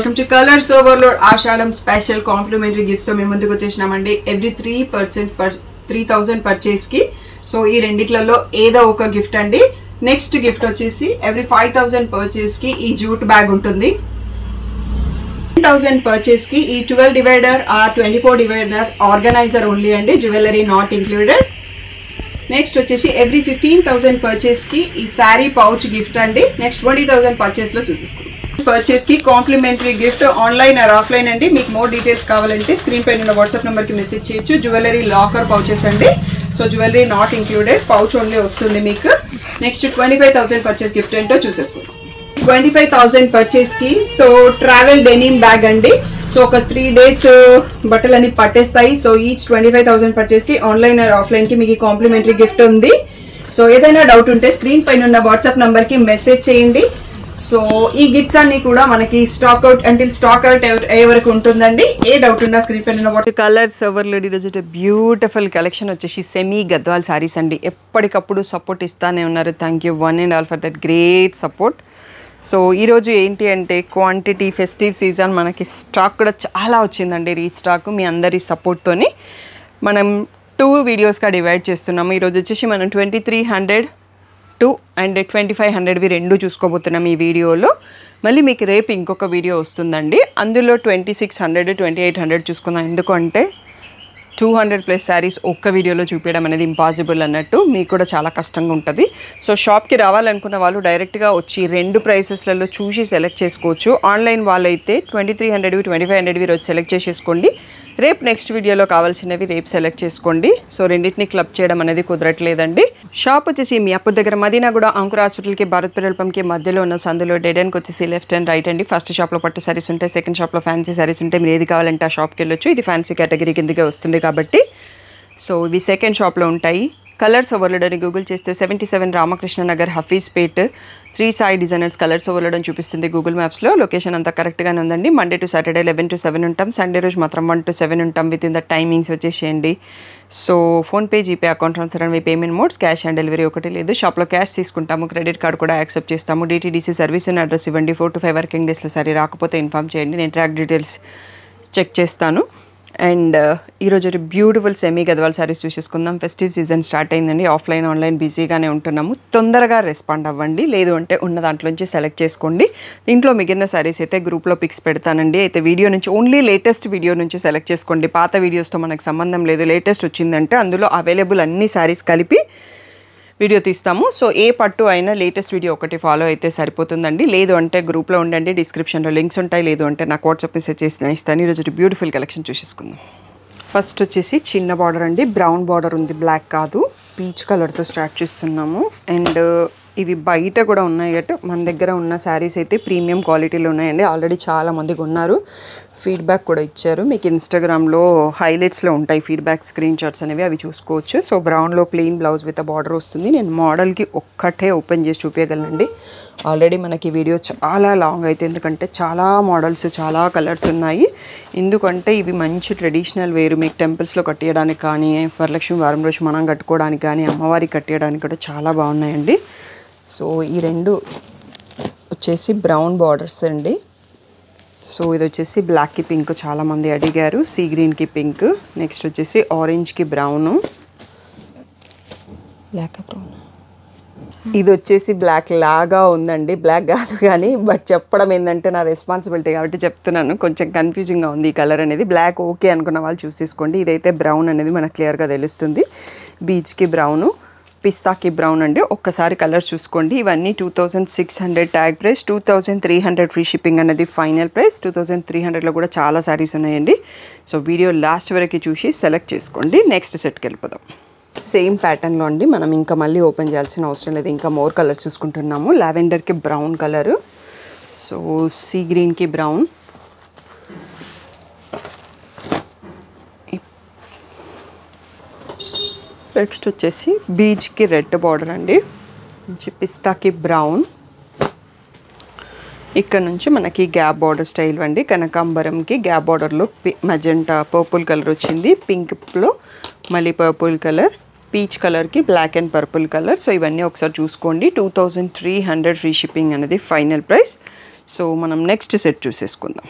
welcome to Colors Overload Ashadam special complimentary gifts తో మేము ముందుకు వచ్చేసామండి. ఎవ్రీ 3,000 పర్చేస్ కి సో ఈ రెండిట్లలో ఏదో ఒక గిఫ్ట్ అండి. నెక్స్ట్ గిఫ్ట్ వచ్చేసి ఎవ్రీ 5,000 పర్చేస్ కి ఈ జూట్ బ్యాగ్ ఉంటుంది. 10,000 పర్చేస్ కి ఈ 12 divider or 24 divider organizer only అండి, జ్యువెలరీ నాట్ ఇంక్లూడెడ్. నెక్స్ట్ వచ్చేసి ఎవ్రీ 15,000 పర్చేస్ కి ఈ శారీ పౌచ్ గిఫ్ట్ అండి. నెక్స్ట్ 20,000 పర్చేస్ లో చూసేసుకుంటాం. పర్చేస్ కి complimentary gift online or offline అండి. మీకు మోర్ డీటెయిల్స్ కావాలంటే స్క్రీన్ పైన ఉన్న వాట్సాప్ నెంబర్ కి మెసేజ్ చేయొచ్చు. జ్యువెలరీ లాకర్ పౌచెస్ అండి. So jewellery not included, pouch only వస్తుంది మీకు. నెక్స్ట్ 25,000 పర్చేస్ గిఫ్ట్ ఏంటో చూసేసుకుంటాం. 25,000 పర్చేస్ కి సో ట్రావెల్ డెనిమ్ బ్యాగ్ అండి. సో ఒక 3 days బట్టలన్నీ పట్టేస్తాయి. సో ఈచ్ 25,000 పర్చేస్ కి ఆన్లైన్ ఆర్ ఆఫ్లైన్ కి మీకు కాంప్లిమెంటరీ గిఫ్ట్ ఉంది. సో ఏదైనా డౌట్ ఉంటే స్క్రీన్ పైన ఉన్న వాట్సాప్ నంబర్ కి మెసేజ్ చేయండి. సో ఈ గిఫ్ట్స్ అన్ని కూడా మనకి స్టాక్ అవుట్ అయ్యే వరకు ఉంటుందండి. ఏ డౌట్ ఉన్నా స్క్రీన్ పైన ఉన్న వాట్సాప్. కలర్స్ ఓవర్లోడ్ ఈరోజు బ్యూటిఫుల్ కలెక్షన్ వచ్చేసి సెమీ గద్వాల్ సారీస్ అండి. ఎప్పటికప్పుడు సపోర్ట్ ఇస్తానే ఉన్నారు. Thank you one and all for that great support. So ఈరోజు ఏంటి అంటే క్వాంటిటీ ఫెస్టివ్ సీజన్ మనకి స్టాక్ కూడా చాలా వచ్చిందండి. రీస్టాక్ మీ అందరి సపోర్ట్తోని మనం 2 వీడియోస్గా డివైడ్ చేస్తున్నాము. ఈరోజు వచ్చేసి మనం 2300 అండ్ 2500వి రెండు చూసుకోబోతున్నాం ఈ వీడియోలో. మళ్ళీ మీకు రేపు ఇంకొక వీడియో వస్తుందండి, అందులో 2600 2800 చూసుకుందాం. ఎందుకంటే 200+ శారీస్ ఒక్క వీడియోలో చూపించడం అనేది ఇంపాసిబుల్ అన్నట్టు, మీకు కూడా చాలా కష్టంగా ఉంటుంది. సో షాప్కి రావాలనుకున్న వాళ్ళు డైరెక్ట్గా వచ్చి 2 ప్రైసెస్లలో చూసి సెలెక్ట్ చేసుకోవచ్చు. ఆన్లైన్ వాళ్ళైతే 2300వి 2500వి రోజు సెలెక్ట్ చేసేసుకోండి. రేపు నెక్స్ట్ వీడియోలో కావాల్సినవి రేపు సెలెక్ట్ చేసుకోండి. సో రెండింటిని క్లబ్ చేయడం అనేది కుదరట్లేదండి. షాప్ వచ్చేసి మీ అప్పుడు దగ్గర మదీనా కూడా అంకుర్ హాస్పిటల్కి భారత్ పెట్రోల్ పంప్కి మధ్యలో ఉన్న సందులో డెడ్ ఎండ్కి వచ్చేసి లెఫ్ట్ అండ్ రైట్ అండి. ఫస్ట్ షాప్లో పట్టు సారీస్ ఉంటాయి, సెకండ్ షాప్లో ఫ్యాన్సీ సారీస్ ఉంటాయి. మీరు ఏది కావాలంటే ఆ షాప్కి వెళ్ళొచ్చు. ఇది ఫ్యాన్సీ కేటగిరీ కిందకే వస్తుంది కాబట్టి సో ఇవి సెకండ్ షాప్లో ఉంటాయి. కలర్స్ ఓవర్లోడ్ అని గూగుల్ చేస్తే 77 Ramakrishna Nagar Hafeezpet Sri Sai designers colours overload అని చూపిస్తుంది గూగుల్ మ్యాప్స్లో. లొకేషన్ అంతా కరెక్ట్గానే ఉందండి. మండే టు సాటర్డే 11 to 7 ఉంటాం. సండే రోజు మాత్రం 1 to 7 ఉంటాం. విత్ ఇన్ ద టైమింగ్స్ వచ్చేసేయండి. So PhonePe, GPay, account transfer అనేవి payment modes. Cash on delivery ఒకటి లేదు. షాప్లో క్యాష్ తీసుకుంటాము, క్రెడిట్ కార్డ్ కూడా యాక్సెప్ట్ చేస్తాము. DTDC సర్వీస్ అండ్ అడ్రస్ ఇవ్వండి. 4 to 5 వర్కింగ్ డేస్లో సరే రాకపోతే ఇన్ఫామ్ చేయండి, నేను ట్రాక్ డీటెయిల్స్ చెక్ చేస్తాను. అండ్ ఈరోజు బ్యూటిఫుల్ సెమీ గద్వాల్ శారీస్ చూసేసుకుందాం. ఫెస్టివ్ సీజన్ స్టార్ట్ అయిందండి. ఆఫ్లైన్ ఆన్లైన్ బిజీగానే ఉంటున్నాము. తొందరగా రెస్పాండ్ అవ్వండి, లేదు అంటే ఉన్న దాంట్లోంచి సెలెక్ట్ చేసుకోండి. దీంట్లో మిగిలిన శారీస్ అయితే గ్రూప్లో పిక్స్ పెడతానండి. అయితే వీడియో నుంచి ఓన్లీ లేటెస్ట్ వీడియో నుంచి సెలెక్ట్ చేసుకోండి. పాత వీడియోస్తో మనకు సంబంధం లేదు. లేటెస్ట్ వచ్చిందంటే అందులో అవైలబుల్ అన్ని శారీస్ కలిపి వీడియో తీస్తాము. సో ఏ పట్టు అయినా లేటెస్ట్ వీడియో ఒకటి ఫాలో అయితే సరిపోతుందండి. లేదు అంటే గ్రూప్లో ఉండండి, డిస్క్రిప్షన్లో లింక్స్ ఉంటాయి. లేదు అంటే నాకు వాట్సాప్ మెసేజ్ చేసి ఇస్తాను. ఈరోజు బ్యూటిఫుల్ కలెక్షన్ చూసేసుకుందాం. ఫస్ట్ వచ్చేసి చిన్న బార్డర్ అండి. బ్రౌన్ బార్డర్ ఉంది, బ్లాక్ కాదు. పీచ్ కలర్తో స్టార్ట్ చేస్తున్నాము. అండ్ ఇవి బయట కూడా ఉన్నాయి కాబట్టి మన దగ్గర ఉన్న శారీస్ అయితే ప్రీమియం క్వాలిటీలో ఉన్నాయండి. ఆల్రెడీ చాలామంది కొన్నారు, ఫీడ్బ్యాక్ కూడా ఇచ్చారు. మీకు ఇన్స్టాగ్రామ్లో హైలైట్స్లో ఉంటాయి ఫీడ్బ్యాక్ స్క్రీన్ షాట్స్ అనేవి, అవి చూసుకోవచ్చు. సో బ్రౌన్లో ప్లెయిన్ బ్లౌజ్ విత్ బార్డర్ వస్తుంది. నేను మోడల్కి ఒక్కటే ఓపెన్ చేసి చూపించగలనండి. ఆల్రెడీ మనకి వీడియో చాలా లాంగ్ అయితే, ఎందుకంటే చాలా మోడల్స్ చాలా కలర్స్ ఉన్నాయి. ఎందుకంటే ఇవి మంచి ట్రెడిషనల్ వేరు, మీకు టెంపుల్స్లో కట్టేయడానికి కానీ, వరలక్ష్మి వారం రోజు మనం కట్టుకోవడానికి కానీ, అమ్మవారికి కట్టేయడానికి కూడా చాలా బాగున్నాయండి. సో ఈ రెండు వచ్చేసి బ్రౌన్ బార్డర్స్ అండి. సో ఇది వచ్చేసి బ్లాక్కి పింక్ చాలామంది అడిగారు, సీ గ్రీన్కి పింక్. నెక్స్ట్ వచ్చేసి ఆరెంజ్కి బ్రౌను, బ్లాక్ బ్రౌన్. ఇది వచ్చేసి బ్లాక్ లాగా ఉందండి, బ్లాక్ కాదు కానీ, బట్ చెప్పడం ఏంటంటే నా రెస్పాన్సిబిలిటీ కాబట్టి చెప్తున్నాను. కొంచెం కన్ఫ్యూజింగ్గా ఉంది ఈ కలర్ అనేది. బ్లాక్ ఓకే అనుకున్న వాళ్ళు చూస్ చేసుకోండి. ఇదైతే బ్రౌన్ అనేది మనకు క్లియర్గా తెలుస్తుంది. బీచ్కి బ్రౌను, పిస్తాకి బ్రౌన్ అండి. ఒక్కసారి కలర్స్ చూసుకోండి. ఇవన్నీ 2600 ట్యాగ్ ప్రైస్, 2300 ఫ్రీ షిప్పింగ్ అనేది ఫైనల్ ప్రైస్. 2300లో కూడా చాలా శారీస్ ఉన్నాయండి. సో వీడియో లాస్ట్ వరకు చూసి సెలెక్ట్ చేసుకోండి. నెక్స్ట్ సెట్కి వెళ్ళిపోదాం. సేమ్ ప్యాటర్న్లో అండి, మనం ఇంకా మళ్ళీ ఓపెన్ చేయాల్సిన అవసరం లేదు. ఇంకా మోర్ కలర్స్ చూసుకుంటున్నాము. లావెండర్కి బ్రౌన్ కలరు, సో సీ గ్రీన్కి బ్రౌన్, నెక్స్ట్ వచ్చేసి బీచ్కి రెడ్ బార్డర్ అండి, పిస్తాకి బ్రౌన్. ఇక్కడ నుంచి మనకి గ్యాప్ బార్డర్ స్టైల్ అండి. కనకాంబరంకి గ్యాప్ బార్డర్లో మజెంటా పర్పుల్ కలర్ వచ్చింది, పింక్లో మళ్ళీ పర్పుల్ కలర్, పీచ్ కలర్కి black and purple colour. So ఇవన్నీ ఒకసారి చూసుకోండి. 2300 ఫ్రీ షిప్పింగ్ అనేది ఫైనల్ ప్రైస్. సో మనం నెక్స్ట్ సెట్ చూసేసుకుందాం.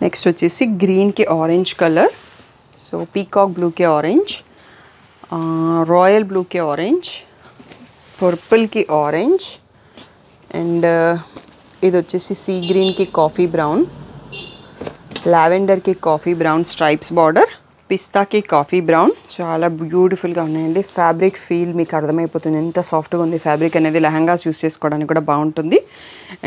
నెక్స్ట్ వచ్చేసి గ్రీన్కి ఆరెంజ్ కలర్, సో పీకాక్ బ్లూకి ఆరెంజ్, రాయల్ బ్లూకి ఆరెంజ్, పర్పుల్కి ఆరెంజ్, అండ్ ఇది వచ్చేసి సీ గ్రీన్కి కాఫీ బ్రౌన్, లావెండర్కి కాఫీ బ్రౌన్ స్ట్రైప్స్ బార్డర్, పిస్తాకి కాఫీ బ్రౌన్. చాలా బ్యూటిఫుల్గా ఉన్నాయండి. ఫ్యాబ్రిక్ ఫీల్ మీకు అర్థమైపోతుంది ఎంత సాఫ్ట్గా ఉంది ఫ్యాబ్రిక్ అనేది. లెహంగాస్ యూస్ చేసుకోవడానికి కూడా బాగుంటుంది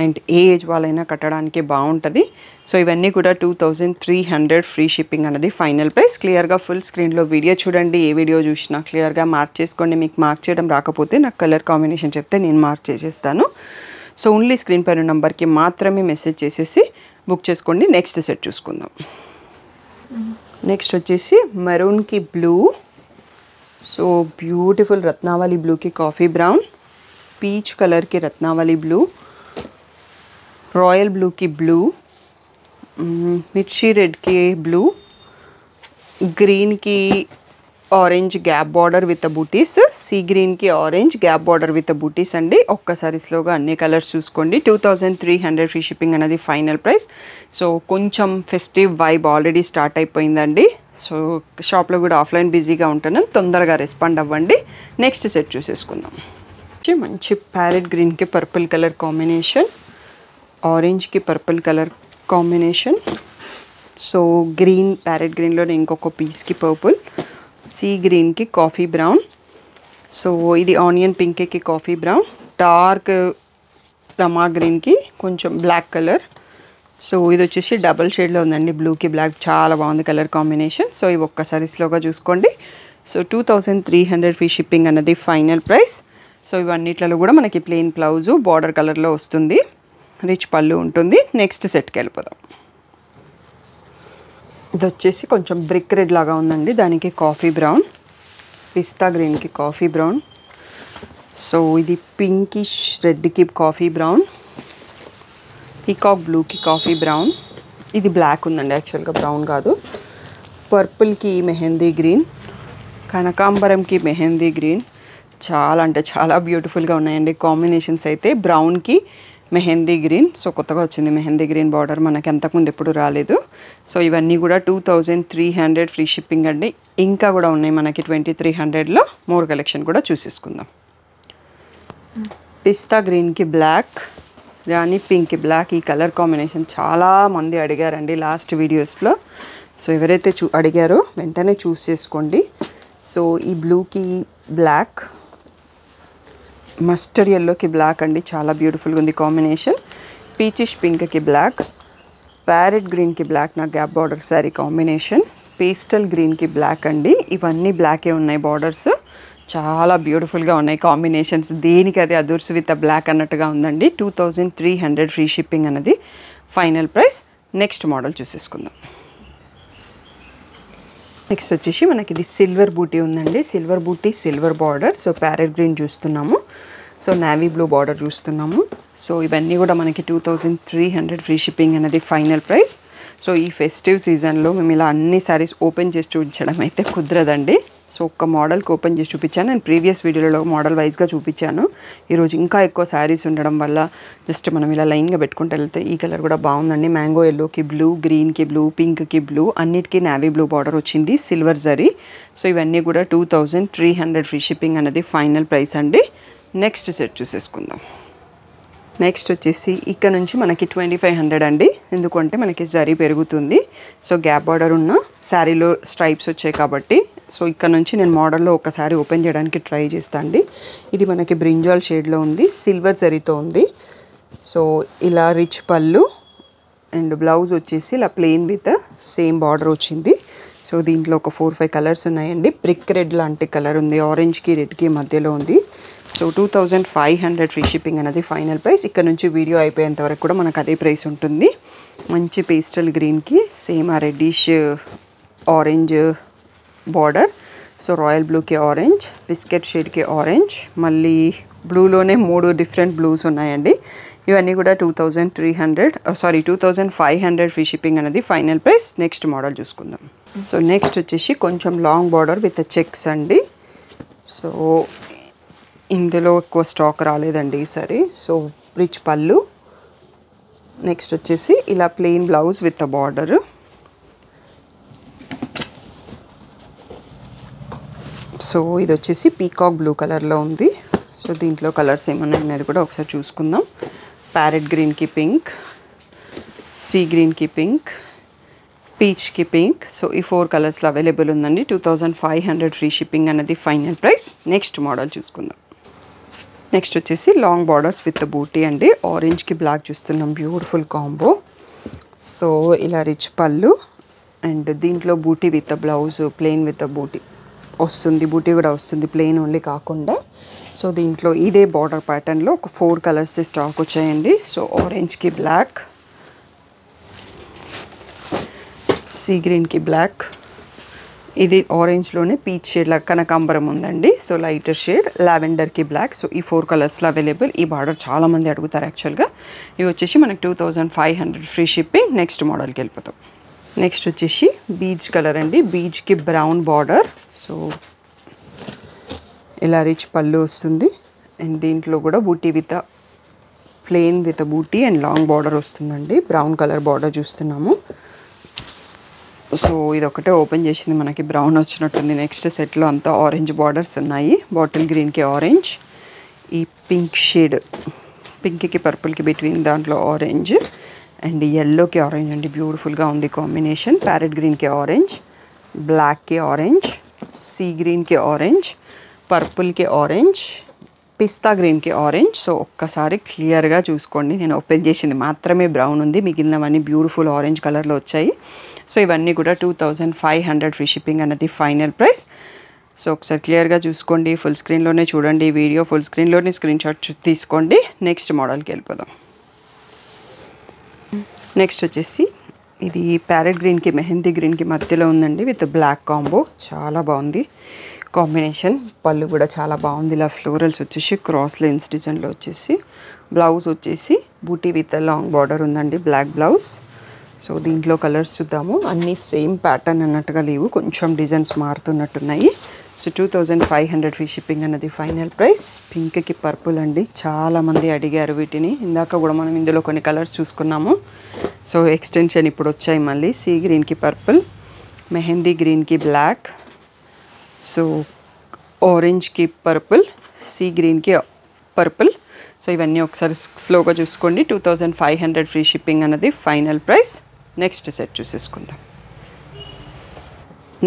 అండ్ ఏ ఏజ్ వాళ్ళైనా కట్టడానికి బాగుంటుంది. సో ఇవన్నీ కూడా 2300 ఫ్రీ షిప్పింగ్ అనేది ఫైనల్ ప్రైస్. క్లియర్గా ఫుల్ స్క్రీన్లో వీడియో చూడండి. ఏ వీడియో చూసినా క్లియర్గా మార్క్ చేసుకోండి. మీకు మార్క్ చేయడం రాకపోతే నాకు కలర్ కాంబినేషన్ చెప్తే నేను మార్క్ చేసేస్తాను. సో ఓన్లీ స్క్రీన్ పైన నెంబర్కి మాత్రమే మెసేజ్ చేసేసి బుక్ చేసుకోండి. నెక్స్ట్ సెట్ చూసుకుందాం. నెక్స్ట్ వచ్చేసి మెరూన్కి బ్లూ, సో బ్యూటిఫుల్ రత్నావళి బ్లూకి కాఫీ బ్రౌన్, పీచ్ కలర్కి రత్నావళి బ్లూ, రాయల్ బ్లూకి బ్లూ, మిర్చి రెడ్కి బ్లూ, గ్రీన్కి orange gap border with butis, sea గ్రీన్కి orange gap border with butis అండి. ఒక్కసారి స్లోగా అన్ని కలర్స్ చూసుకోండి. 2300 ఫ్రీ షిప్పింగ్ అనేది ఫైనల్ ప్రైస్. సో కొంచెం ఫెస్టివ్ వైబ్ ఆల్రెడీ స్టార్ట్ అయిపోయిందండి. సో షాప్లో కూడా ఆఫ్లైన్ బిజీగా ఉంటున్నాం, తొందరగా రెస్పాండ్ అవ్వండి. నెక్స్ట్ సెట్ చూసేసుకుందాం. మంచి ప్యారెట్ గ్రీన్కి పర్పుల్ కలర్ కాంబినేషన్, ఆరెంజ్కి purple colour combination, so green parrot గ్రీన్లోనే ఇంకొక పీస్కి పర్పుల్, సీ గ్రీన్కి కాఫీ బ్రౌన్, సో ఇది ఆనియన్ పింక్కి కాఫీ బ్రౌన్, డార్క్ రమా గ్రీన్కి కొంచెం బ్లాక్ కలర్, సో ఇది వచ్చేసి డబల్ షేడ్లో ఉందండి, బ్లూకి బ్లాక్. చాలా బాగుంది కలర్ కాంబినేషన్. సో ఇవి ఒక్కసారి స్లోగా చూసుకోండి. సో 2300 ఫ్రీ షిప్పింగ్ అన్నది ఫైనల్ ప్రైస్. సో ఇవన్నిట్లలో కూడా మనకి ప్లెయిన్ బ్లౌజు బార్డర్ కలర్లో వస్తుంది, రిచ్ పళ్ళు ఉంటుంది. నెక్స్ట్ సెట్కి వెళ్ళిపోదాం. ఇది వచ్చేసి కొంచెం బ్రిక్ రెడ్ లాగా ఉందండి, దానికి కాఫీ బ్రౌన్, పిస్తా గ్రీన్కి కాఫీ బ్రౌన్, సో ఇది పింకిష్ రెడ్కి కాఫీ బ్రౌన్, పీకాక్ బ్లూకి కాఫీ బ్రౌన్, ఇది బ్లాక్ ఉందండి యాక్చువల్గా బ్రౌన్ కాదు, పర్పుల్కి మెహందీ గ్రీన్, కనకాంబరంకి మెహందీ గ్రీన్. చాలా అంటే చాలా బ్యూటిఫుల్గా ఉన్నాయండి కాంబినేషన్స్ అయితే. బ్రౌన్కి మెహందీ గ్రీన్, సో కొత్తగా వచ్చింది మెహందీ గ్రీన్ బార్డర్, మనకి అంతకుముందు ఎప్పుడు రాలేదు. సో ఇవన్నీ కూడా 2300 ఫ్రీ షిప్పింగ్ అండి. ఇంకా కూడా ఉన్నాయి మనకి 2300లో. మోర్ కలెక్షన్ కూడా చూసేసుకుందాం. పిస్తా గ్రీన్కి బ్లాక్, రాణి పింక్కి బ్లాక్. ఈ కలర్ కాంబినేషన్ చాలామంది అడిగారండి లాస్ట్ వీడియోస్లో. సో ఎవరైతే అడిగారో వెంటనే చూస్ చేసుకోండి. సో ఈ బ్లూకి బ్లాక్, మస్టర్డ్ ఎల్లోకి బ్లాక్ అండి, చాలా బ్యూటిఫుల్గా ఉంది కాంబినేషన్. పీచిష్ పింక్కి బ్లాక్, ప్యారెట్ గ్రీన్కి బ్లాక్ నా gap border sari combination, pastel గ్రీన్కి బ్లాక్ అండి. ఇవన్నీ బ్లాకే ఉన్నాయి బార్డర్స్, చాలా బ్యూటిఫుల్గా ఉన్నాయి కాంబినేషన్స్. దేనికి అది అదుర్స్ విత్ బ్లాక్ అన్నట్టుగా ఉందండి. 2300 ఫ్రీ షిప్పింగ్ అన్నది ఫైనల్ ప్రైస్. నెక్స్ట్ మోడల్ చూసేసుకుందాం. నెక్స్ట్ వచ్చేసి మనకి ఇది సిల్వర్ బూటీ ఉందండి, silver buti silver border. So parrot green చూస్తున్నాము, సో నావీ బ్లూ బార్డర్ చూస్తున్నాము. సో ఇవన్నీ కూడా మనకి 2300 ఫ్రీ షిప్పింగ్ అనేది ఫైనల్ ప్రైస్. సో ఈ ఫెస్టివ్ సీజన్లో మేము ఇలా అన్ని శారీస్ ఓపెన్ చేసి చూపించడం అయితే కుదరదండి. సో ఒక్క మోడల్కి ఓపెన్ చేసి చూపించాను, నేను ప్రీవియస్ వీడియోలో మోడల్ వైజ్గా చూపించాను. ఈరోజు ఇంకా ఎక్కువ శారీస్ ఉండడం వల్ల జస్ట్ మనం ఇలా లైన్గా పెట్టుకుంటూ వెళ్తే ఈ కలర్ కూడా బాగుందండి. మ్యాంగో ఎల్లోకి బ్లూ, గ్రీన్కి బ్లూ, పింక్కి బ్లూ, అన్నిటికీ నావీ బ్లూ బార్డర్ వచ్చింది, సిల్వర్ జరీ. సో ఇవన్నీ కూడా 2300 ఫ్రీ షిప్పింగ్ అనేది ఫైనల్ ప్రైస్ అండి. నెక్స్ట్ సెట్ చూసేసుకుందాం. నెక్స్ట్ వచ్చేసి ఇక్కడ నుంచి మనకి 2500 అండి, ఎందుకంటే మనకి జరీ పెరుగుతుంది. సో గ్యాప్ బార్డర్ ఉన్న శారీలో స్ట్రైప్స్ వచ్చాయి కాబట్టి. సో ఇక్కడ నుంచి నేను మోడల్లో ఒకసారి ఓపెన్ చేయడానికి ట్రై చేస్తాను అండి. ఇది మనకి బ్రింజాల్ షేడ్లో ఉంది, సిల్వర్ జరీతో ఉంది. సో ఇలా రిచ్ పళ్ళు అండ్ బ్లౌజ్ వచ్చేసి ఇలా ప్లెయిన్ విత్ సేమ్ బార్డర్ వచ్చింది. సో దీంట్లో ఒక 4-5 కలర్స్ ఉన్నాయండి. బ్రిక్ రెడ్ లాంటి కలర్ ఉంది, ఆరెంజ్కి రెడ్కి మధ్యలో ఉంది. సో 2500 ఫ్రీ షిప్పింగ్ అనేది ఫైనల్ ప్రైస్. ఇక్కడ నుంచి వీడియో అయిపోయేంత వరకు కూడా మనకు అదే ప్రైస్ ఉంటుంది. మంచి పేస్టల్ గ్రీన్కి సేమ్ ఆ reddish orange border. So royal బ్లూకి ఆరెంజ్, బిస్కెట్ షేడ్కి ఆరెంజ్, మళ్ళీ బ్లూలోనే 3 డిఫరెంట్ బ్లూస్ ఉన్నాయండి. ఇవన్నీ కూడా 2500 ఫ్రీ షిప్పింగ్ అనేది ఫైనల్ ప్రైస్. నెక్స్ట్ మోడల్ చూసుకుందాం. సో నెక్స్ట్ వచ్చేసి కొంచెం లాంగ్ బార్డర్ విత్ చెక్స్ అండి. సో ఇందులో ఎక్కువ స్టాక్ రాలేదండి ఈసారి. సో రిచ్ పళ్ళు. నెక్స్ట్ వచ్చేసి ఇలా plain blouse with border. So ఇది వచ్చేసి పీకాక్ బ్లూ కలర్లో ఉంది. సో దీంట్లో కలర్స్ ఏమన్నాయి అనేది కూడా ఒకసారి చూసుకుందాం. ప్యారెట్ గ్రీన్కి పింక్, సీ గ్రీన్కి పింక్, పీచ్కి పింక్. సో ఈ 4 కలర్స్లో అవైలబుల్ ఉందండి. 2500 ఫ్రీ షిప్పింగ్ అనేది ఫైనల్ ప్రైస్. నెక్స్ట్ మోడల్ చూసుకుందాం. నెక్స్ట్ వచ్చేసి లాంగ్ బార్డర్స్ విత్ బూటీ అండి. ఆరెంజ్కి బ్లాక్ చూస్తున్నాం, బ్యూటిఫుల్ కాంబో. సో ఇలా రిచ్ పళ్ళు అండ్ దీంట్లో బూటీ విత్ బ్లౌజ్, ప్లెయిన్ విత్ బూటీ వస్తుంది. బూటీ కూడా వస్తుంది, ప్లెయిన్ ఓన్లీ కాకుండా. సో దీంట్లో ఇదే బార్డర్ ప్యాటర్న్లో ఒక 4 కలర్స్ స్టాక్ వచ్చాయండి. సో ఆరెంజ్కి బ్లాక్, సీ గ్రీన్కి బ్లాక్, ఇది ఆరెంజ్లోనే పీచ్ షేడ్ లాగా కనకాంబరం ఉందండి. సో లైటర్ షేడ్, లావెండర్కి బ్లాక్. సో ఈ 4 కలర్స్లో అవైలబుల్. ఈ బార్డర్ చాలామంది అడుగుతారు యాక్చువల్గా. ఇవి వచ్చేసి మనకి 2500 ఫ్రీ షిప్పింగ్. నెక్స్ట్ మోడల్కి వెళ్ళిపోతాం. నెక్స్ట్ వచ్చేసి బీచ్ కలర్ అండి. బీచ్కి బ్రౌన్ బార్డర్. సో ఇలా రిచ్ పళ్ళు వస్తుంది అండ్ దీంట్లో కూడా buti with plain with buti and long border వస్తుందండి. బ్రౌన్ కలర్ బార్డర్ చూస్తున్నాము. సో ఇది ఒకటే ఓపెన్ చేసింది, మనకి బ్రౌన్ వచ్చినట్టుంది. నెక్స్ట్ సెట్లో అంతా ఆరెంజ్ బార్డర్స్ ఉన్నాయి. బాటిల్ గ్రీన్కి ఆరెంజ్, ఈ పింక్ షేడ్, పింక్కి పర్పుల్కి బిట్వీన్ దాంట్లో ఆరెంజ్ అండ్ ఎల్లోకి ఆరెంజ్ అండి. బ్యూటిఫుల్గా ఉంది కాంబినేషన్. ప్యారెట్ గ్రీన్కి ఆరెంజ్, బ్లాక్కి ఆరెంజ్, సీ గ్రీన్కి ఆరెంజ్, పర్పుల్కి ఆరెంజ్, పిస్తా గ్రీన్కి ఆరెంజ్. సో ఒక్కసారి క్లియర్గా చూసుకోండి. నేను ఓపెన్ చేసింది మాత్రమే బ్రౌన్ ఉంది, మిగిలినవన్నీ బ్యూటిఫుల్ ఆరెంజ్ కలర్లో వచ్చాయి. సో ఇవన్నీ కూడా 2500 ఫ్రీ షిప్పింగ్ అన్నది ఫైనల్ ప్రైస్. సో ఒకసారి క్లియర్గా చూసుకోండి. ఫుల్ స్క్రీన్లోనే చూడండి వీడియో, ఫుల్ స్క్రీన్లోనే స్క్రీన్ షాట్ తీసుకోండి. నెక్స్ట్ మోడల్కి వెళ్ళిపోదాం. నెక్స్ట్ వచ్చేసి ఇది ప్యారెట్ గ్రీన్కి మెహందీ గ్రీన్కి మధ్యలో ఉందండి విత్ బ్లాక్ కాంబో. చాలా బాగుంది కాంబినేషన్. పళ్ళు కూడా చాలా బాగుంది. ఇలా ఫ్లోరల్స్ వచ్చేసి క్రాస్ లైన్స్ డిజైన్లో వచ్చేసి, బ్లౌజ్ వచ్చేసి బూటీ విత్ లాంగ్ బార్డర్ ఉందండి, బ్లాక్ బ్లౌజ్. సో దీంట్లో కలర్స్ చూద్దాము. అన్నీ సేమ్ ప్యాటర్న్ అన్నట్టుగా లేవు, కొంచెం డిజైన్స్ మారుతున్నట్టున్నాయి. సో 2500 ఫ్రీ షిప్పింగ్ అన్నది ఫైనల్ ప్రైస్. పింక్కి పర్పుల్ అండి, చాలామంది అడిగారు వీటిని. ఇందాక కూడా మనం ఇందులో కొన్ని కలర్స్ చూసుకున్నాము. సో ఎక్స్టెన్షన్ ఇప్పుడు వచ్చాయి మళ్ళీ. సీ గ్రీన్కి పర్పుల్, మెహందీ గ్రీన్కి బ్లాక్, సో ఆరెంజ్కి పర్పుల్, సీ గ్రీన్కి పర్పుల్. సో ఇవన్నీ ఒకసారి స్లోగా చూసుకోండి. 2500 ఫ్రీ షిప్పింగ్ అన్నది ఫైనల్ ప్రైస్. నెక్స్ట్ సెట్ చూసేసుకుందాం.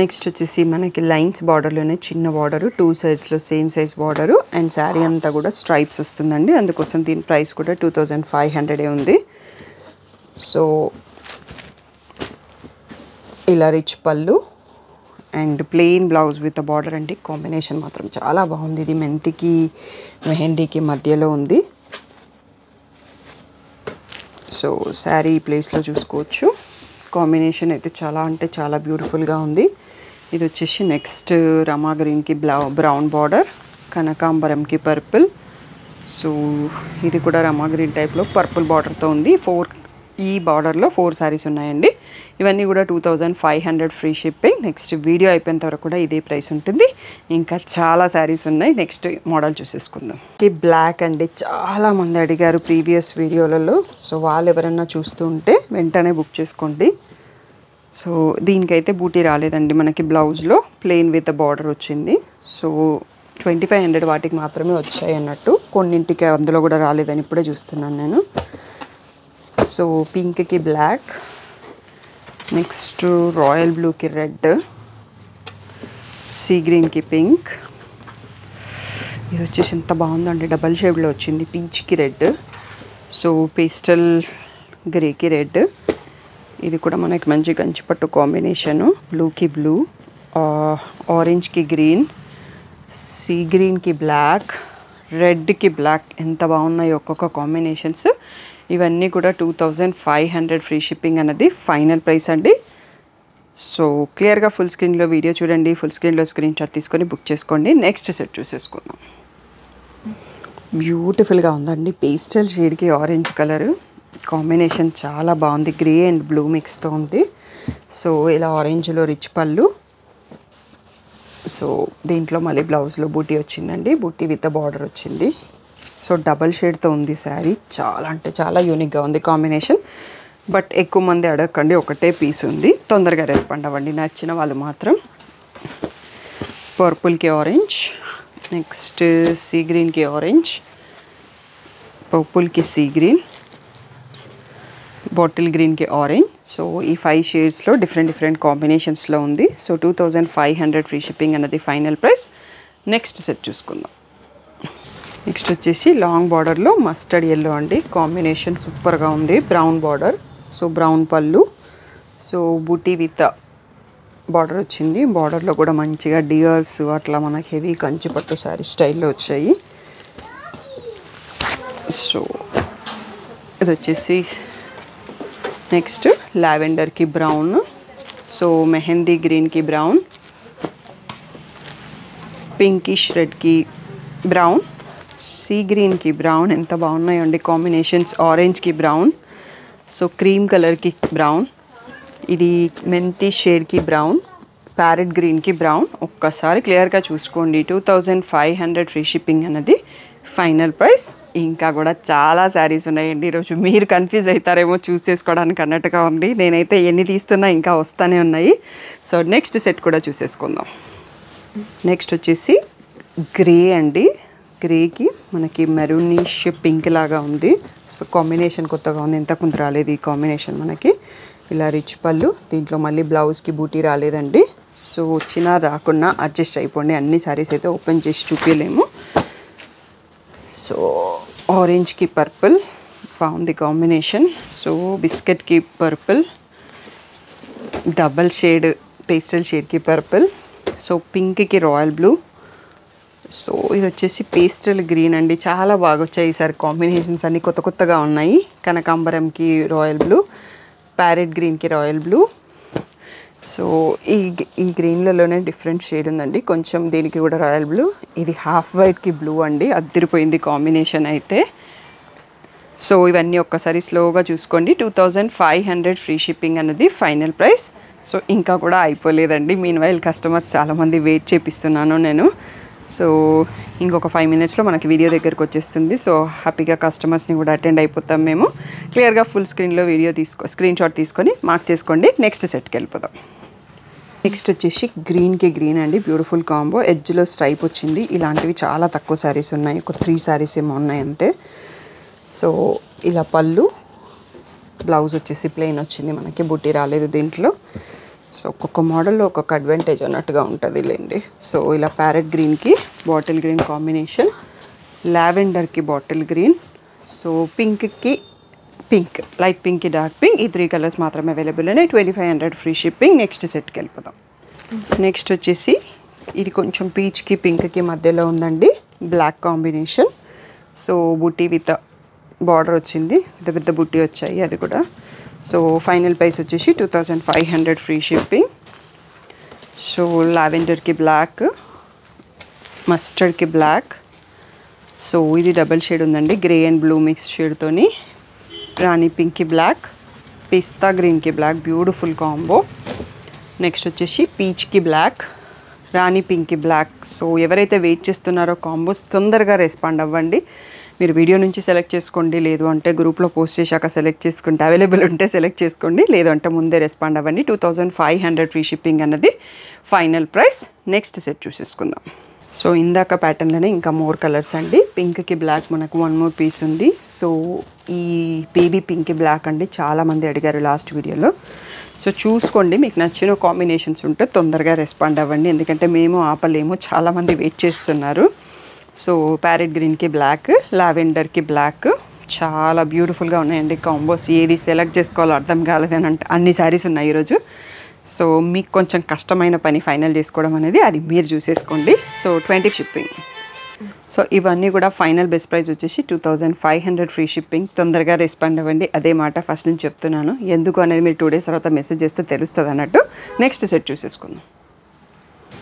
నెక్స్ట్ వచ్చేసి మనకి లైన్స్ బార్డర్లోనే చిన్న బార్డరు, 2 సైడ్స్లో same size border and sari అంతా కూడా స్ట్రైప్స్ వస్తుందండి. అందుకోసం దీని ప్రైస్ కూడా 2500 ఉంది. సో ఇలా రిచ్ పళ్ళు and plain blouse with border అండి. కాంబినేషన్ మాత్రం చాలా బాగుంది. ఇది మెంతికి మెహందీకి మధ్యలో ఉంది. సో శారీ ఈ ప్లేస్లో చూసుకోవచ్చు. కాంబినేషన్ అయితే చాలా అంటే చాలా బ్యూటిఫుల్గా ఉంది. ఇది వచ్చేసి నెక్స్ట్ రమా గ్రీన్కి బ్రౌన్ బార్డర్, కనకాంబరంకి పర్పుల్. సో ఇది కూడా రమా గ్రీన్ టైప్లో పర్పుల్ బార్డర్తో ఉంది. ఈ బార్డర్లో 4 శారీస్ ఉన్నాయండి. ఇవన్నీ కూడా 2500 ఫ్రీ షిప్పింగ్. నెక్స్ట్ వీడియో అయిపోయేంత వరకు కూడా ఇదే ప్రైస్ ఉంటుంది. ఇంకా చాలా శారీస్ ఉన్నాయి. నెక్స్ట్ మోడల్ చూసేసుకుందాం. ఈ బ్లాక్ అండి, చాలామంది అడిగారు ప్రీవియస్ వీడియోలలో. సో వాళ్ళు ఎవరన్నా చూస్తూ ఉంటే వెంటనే బుక్ చేసుకోండి. సో దీనికైతే బూటీ రాలేదండి, మనకి బ్లౌజ్లో ప్లెయిన్ విత్ బార్డర్ వచ్చింది. సో 2500 వాటికి మాత్రమే వచ్చాయి అన్నట్టు. కొన్నింటికి అందులో కూడా రాలేదని ఇప్పుడే చూస్తున్నాను నేను. సో పింక్కి బ్లాక్, నెక్స్ట్ రాయల్ బ్లూకి రెడ్, సీ గ్రీన్కి పింక్. ఇది వచ్చేసి ఎంత బాగుందండి, డబల్ షేడ్లో వచ్చింది. పీచ్కి రెడ్, సో పేస్టల్ గ్రేకి రెడ్. ఇది కూడా మనకి మంచి కంచిపట్టు కాంబినేషను. బ్లూకి బ్లూ, ఆరెంజ్కి గ్రీన్, సీ గ్రీన్కి బ్లాక్, రెడ్కి బ్లాక్. ఎంత బాగున్నాయి ఒక్కొక్క కాంబినేషన్స్. ఇవన్నీ కూడా 2500 ఫ్రీ షిప్పింగ్ అన్నది ఫైనల్ ప్రైస్ అండి. సో క్లియర్గా ఫుల్ స్క్రీన్లో వీడియో చూడండి, ఫుల్ స్క్రీన్లో స్క్రీన్ షాట్ తీసుకొని బుక్ చేసుకోండి. నెక్స్ట్ సెట్ చూసేసుకుందాం. బ్యూటిఫుల్గా ఉందండి, పేస్టల్ షేడ్కి ఆరెంజ్ కలర్ కాంబినేషన్ చాలా బాగుంది. గ్రే అండ్ బ్లూ మిక్స్తో ఉంది. సో ఇలా ఆరెంజ్లో రిచ్ పళ్ళు. సో దీంట్లో మళ్ళీ బ్లౌజ్లో బూటీ వచ్చిందండి, బూటీ విత్ బార్డర్ వచ్చింది. సో డబల్ షేడ్తో ఉంది శారీ. చాలా అంటే చాలా యూనిక్గా ఉంది కాంబినేషన్. బట్ ఎక్కువ మంది అడగకండి, ఒకటే పీస్ ఉంది. తొందరగా రెస్పాండ్ అవ్వండి నచ్చిన వాళ్ళు మాత్రం. పర్పుల్కి ఆరెంజ్, నెక్స్ట్ సీ గ్రీన్కి ఆరెంజ్, పర్పుల్కి సీ గ్రీన్, బాటిల్ గ్రీన్కి ఆరెంజ్. సో ఈ 5 షేడ్స్లో డిఫరెంట్ కాంబినేషన్స్లో ఉంది. సో 2500 ఫ్రీ షిప్పింగ్ అన్నది ఫైనల్ ప్రైస్. నెక్స్ట్ సెట్ చూసుకుందాం. నెక్స్ట్ వచ్చేసి లాంగ్ బార్డర్లో మస్టర్డ్ ఎల్లో అండి. కాంబినేషన్ సూపర్గా ఉంది. బ్రౌన్ బార్డర్, సో బ్రౌన్ పళ్ళు, సో బూటీ విత్ బార్డర్ వచ్చింది. బార్డర్లో కూడా మంచిగా డియర్స్ అట్లా మనకి హెవీ కంచి పట్టు శారీ స్టైల్లో వచ్చాయి. సో ఇది వచ్చేసి నెక్స్ట్ లావెండర్కి బ్రౌన్, సో మెహందీ గ్రీన్కి బ్రౌన్, పింకిష్ రెడ్కి బ్రౌన్, సీ గ్రీన్కి బ్రౌన్. ఎంత బాగున్నాయండి కాంబినేషన్స్. ఆరెంజ్కి బ్రౌన్, సో క్రీమ్ కలర్కి బ్రౌన్, ఇది మెంతి షేడ్కి బ్రౌన్, ప్యారెట్ గ్రీన్కి బ్రౌన్. ఒక్కసారి క్లియర్గా చూసుకోండి. 2500 ఫ్రీ షిప్పింగ్ అన్నది ఫైనల్ ప్రైస్. ఇంకా కూడా చాలా శారీస్ ఉన్నాయండి. ఈరోజు మీరు కన్ఫ్యూజ్ అవుతారేమో చూస్ చేసుకోవడానికి అన్నట్టుగా ఉంది. నేనైతే ఎన్ని తీస్తున్నా ఇంకా వస్తూనే ఉన్నాయి. సో నెక్స్ట్ సెట్ కూడా చూసేసుకుందాం. నెక్స్ట్ వచ్చేసి గ్రే అండి. గ్రేకి మనకి మెరూనిష్ పింక్ లాగా ఉంది. సో కాంబినేషన్ కొత్తగా ఉంది, ఇంతకుముందు రాలేదు ఈ కాంబినేషన్ మనకి. ఇలా రిచ్ పళ్ళు, దీంట్లో మళ్ళీ బ్లౌజ్కి బూటీ రాలేదండి. సో వచ్చినా రాకున్నా అడ్జస్ట్ అయిపోండి. అన్ని శారీస్ అయితే ఓపెన్ చేసి చూపించలేము. సో ఆరెంజ్కి పర్పుల్ బాగుంది కాంబినేషన్. సో బిస్కెట్కి పర్పుల్, డబల్ షేడ్ పేస్టల్ షేడ్కి పర్పుల్, సో పింక్కి రాయల్ బ్లూ, సో ఇది వచ్చేసి పేస్టల్ గ్రీన్ అండి. చాలా బాగా వచ్చాయి ఈసారి కాంబినేషన్స్ అన్నీ కొత్తగా ఉన్నాయి. కనకాంబరంకి రాయల్ బ్లూ, ప్యారెట్ గ్రీన్కి రాయల్ బ్లూ. సో ఈ గ్రీన్లలోనే డిఫరెంట్ షేడ్ ఉందండి కొంచెం. దీనికి కూడా రాయల్ బ్లూ. ఇది హాఫ్ వైట్కి బ్లూ అండి. అదిరిపోయింది కాంబినేషన్ అయితే. సో ఇవన్నీ ఒక్కసారి స్లోగా చూసుకోండి. 2500 ఫ్రీ షిప్పింగ్ అన్నది ఫైనల్ ప్రైస్. సో ఇంకా కూడా అయిపోలేదండి. మీన్ వైల్ కస్టమర్స్ చాలామంది వెయిట్ చేపిస్తున్నాను నేను. సో ఇంకొక 5 మినిట్స్లో మనకి వీడియో దగ్గరకు వచ్చేస్తుంది. సో హ్యాపీగా కస్టమర్స్ని కూడా అటెండ్ అయిపోతాం మేము. క్లియర్గా ఫుల్ స్క్రీన్లో వీడియో స్క్రీన్ షాట్ తీసుకొని మార్క్ చేసుకోండి. నెక్స్ట్ సెట్కి వెళ్ళిపోదాం. నెక్స్ట్ వచ్చేసి గ్రీన్కి గ్రీన్ అండి. Beautiful combo. ఎడ్జ్లో స్ట్రైప్ వచ్చింది. ఇలాంటివి చాలా తక్కువ శారీస్ ఉన్నాయి. ఒక 3 శారీస్ ఏమో ఉన్నాయి అంతే. సో ఇలా పళ్ళు, బ్లౌజ్ వచ్చేసి ప్లెయిన్ వచ్చింది మనకి, బుట్టి రాలేదు దీంట్లో. సో ఒక్కొక్క మోడల్లో ఒక్కొక్క అడ్వాంటేజ్ అన్నట్టుగా ఉంటుంది లేండి. సో ఇలా ప్యారెట్ గ్రీన్కి బాటిల్ గ్రీన్ కాంబినేషన్, లావెండర్కి బాటిల్ గ్రీన్, సో పింక్కి పింక్, లైట్ పింక్కి డార్క్ పింక్. ఈ 3 కలర్స్ మాత్రమే అవైలబుల్ ఉన్నాయి. 2500 ఫ్రీ షిప్పింగ్. నెక్స్ట్ సెట్కి వెళ్ళిపోదాం. నెక్స్ట్ వచ్చేసి ఇది కొంచెం పీచ్కి పింక్కి మధ్యలో ఉందండి. Black combination. సో బుట్టి విత్ బార్డర్ వచ్చింది, పెద్ద బుట్టి వచ్చాయి అది కూడా. సో ఫైనల్ ప్రైస్ వచ్చేసి 2500 ఫ్రీ షిప్పింగ్. సో లావెండర్కి బ్లాక్, మస్టర్డ్కి బ్లాక్, సో ఇది డబల్ షేడ్ ఉందండి, గ్రే అండ్ బ్లూ మిక్స్ షేడ్తోని. రాణి పింక్కి బ్లాక్, పిస్తా గ్రీన్కి బ్లాక్. Beautiful combo. నెక్స్ట్ వచ్చేసి పీచ్కి బ్లాక్, రాణి పింక్కి బ్లాక్. సో ఎవరైతే వెయిట్ చేస్తున్నారో కాంబోస్ తొందరగా రెస్పాండ్ అవ్వండి. మీరు వీడియో నుంచి సెలెక్ట్ చేసుకోండి, లేదు అంటే గ్రూప్లో పోస్ట్ చేశాక సెలెక్ట్ చేసుకుంటే, అవైలబుల్ ఉంటే సెలెక్ట్ చేసుకోండి, లేదు అంటే ముందే రెస్పాండ్ అవ్వండి. 2500 ఫ్రీ షిప్పింగ్ అన్నది ఫైనల్ ప్రైస్. నెక్స్ట్ సెట్ చూసేసుకుందాం. సో ఇందాక ప్యాటర్న్లోనే ఇంకా మోర్ కలర్స్ అండి. పింక్కి బ్లాక్ మనకు 1 మోర్ పీస్ ఉంది. సో ఈ బేబీ పింక్కి బ్లాక్ అండి చాలామంది అడిగారు లాస్ట్ వీడియోలో. సో చూసుకోండి, మీకు నచ్చిన కాంబినేషన్స్ ఉంటే తొందరగా రెస్పాండ్ అవ్వండి, ఎందుకంటే మేము ఆపలేము, చాలామంది వెయిట్ చేస్తున్నారు. సో ప్యారెట్ గ్రీన్కి బ్లాక్, లావెండర్కి బ్లాక్. చాలా బ్యూటిఫుల్గా ఉన్నాయండి కాంబోస్. ఏది సెలెక్ట్ చేసుకోవాలో అర్థం కాలేదని అంటే అన్ని శారీస్ ఉన్నాయి ఈరోజు. సో మీకు కొంచెం కష్టమైన పని ఫైనల్ చేసుకోవడం అనేది అది మీరు చూసేసుకోండి. So 20 shipping. సో ఇవన్నీ కూడా ఫైనల్ బెస్ట్ ప్రైస్ వచ్చేసి 2500 ఫ్రీ షిప్పింగ్. తొందరగా రెస్పాండ్ అవ్వండి, అదే మాట ఫస్ట్ నుంచి చెప్తున్నాను. ఎందుకు అనేది మీరు 2 డేస్ తర్వాత మెసేజ్ చేస్తే తెలుస్తుంది అన్నట్టు. నెక్స్ట్ సెట్ చూసేసుకుందాం.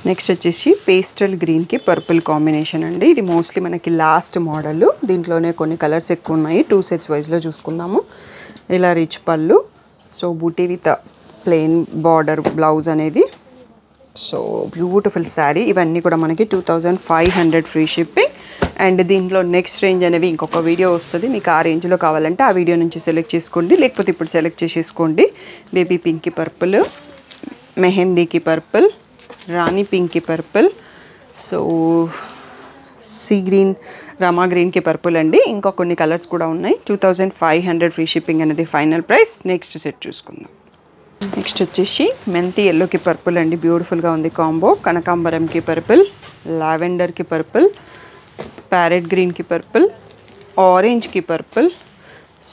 నెక్స్ట్ వచ్చేసి పేస్టల్ గ్రీన్కి పర్పుల్ కాంబినేషన్ అండి. ఇది మోస్ట్లీ మనకి లాస్ట్ మోడల్, దీంట్లోనే కొన్ని కలర్స్ ఎక్కువ ఉన్నాయి. 2 సెట్స్ వైజ్లో చూసుకుందాము. ఇలా రిచ్ పళ్ళు, so buti with plain border blouse అనేది. So beautiful sari. ఇవన్నీ కూడా మనకి 2500 ఫ్రీ షిప్పింగ్. అండ్ దీంట్లో నెక్స్ట్ రేంజ్ అనేవి ఇంకొక వీడియో వస్తుంది. మీకు ఆ రేంజ్లో కావాలంటే ఆ వీడియో నుంచి సెలెక్ట్ చేసుకోండి, లేకపోతే ఇప్పుడు సెలెక్ట్ చేసేసుకోండి. బేబీ పింక్కి పర్పుల్, మెహందీకి పర్పుల్, రాణి పింక్కి పర్పుల్, సో సీ గ్రీన్, రామా గ్రీన్కి పర్పుల్ అండి. ఇంకా కొన్ని కలర్స్ కూడా ఉన్నాయి. 2500 ఫ్రీ షిప్పింగ్ అనేది ఫైనల్ ప్రైస్. నెక్స్ట్ సెట్ చూసుకుందాం. నెక్స్ట్ వచ్చేసి మెంతి ఎల్లోకి పర్పుల్ అండి, బ్యూటిఫుల్గా ఉంది కాంబో. కనకాంబరంకి పర్పుల్, లావెండర్కి పర్పుల్, ప్యారెట్ గ్రీన్కి పర్పుల్, ఆరెంజ్కి పర్పుల్,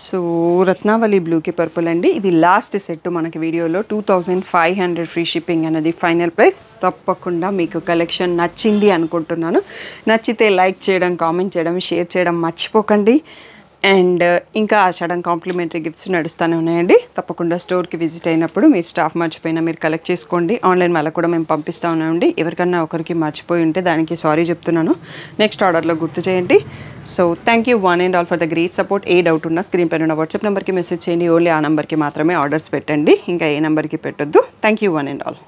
సో రత్నావళి బ్లూకి పర్పుల్ అండి. ఇది లాస్ట్ సెట్ మనకి వీడియోలో. 2500 ఫ్రీ షిప్పింగ్ అనేది ఫైనల్ ప్రైస్. తప్పకుండా మీకు కలెక్షన్ నచ్చింది అనుకుంటున్నాను. నచ్చితే లైక్ చేయడం, కామెంట్ చేయడం, షేర్ చేయడం మర్చిపోకండి. అండ్ ఇంకా ఆషాఢం కాంప్లిమెంటరీ గిఫ్ట్స్ నడుస్తూనే ఉన్నాయండి. తప్పకుండా స్టోర్కి విజిట్ అయినప్పుడు మీరు స్టాఫ్ మర్చిపోయినా మీరు కలెక్ట్ చేసుకోండి. ఆన్లైన్ వల్ల కూడా మేము పంపిస్తూ ఉన్నామండి. ఎవరికన్నా ఒకరికి మర్చిపోయి ఉంటే దానికి సారీ చెప్తున్నాను. నెక్స్ట్ ఆర్డర్లో గుర్తు చేయండి. So thank you one and all for the great support. A doubt ఉన్నా స్క్రీన్ పైన ఉన్న వాట్సాప్ నెంబర్కి మెసేజ్ చేయండి. ఓన్లీ ఆ నెంబర్కి మాత్రమే ఆర్డర్స్ పెట్టండి, ఇంకా ఏ నెంబర్కి పెట్టొద్దు. Thank you one and all.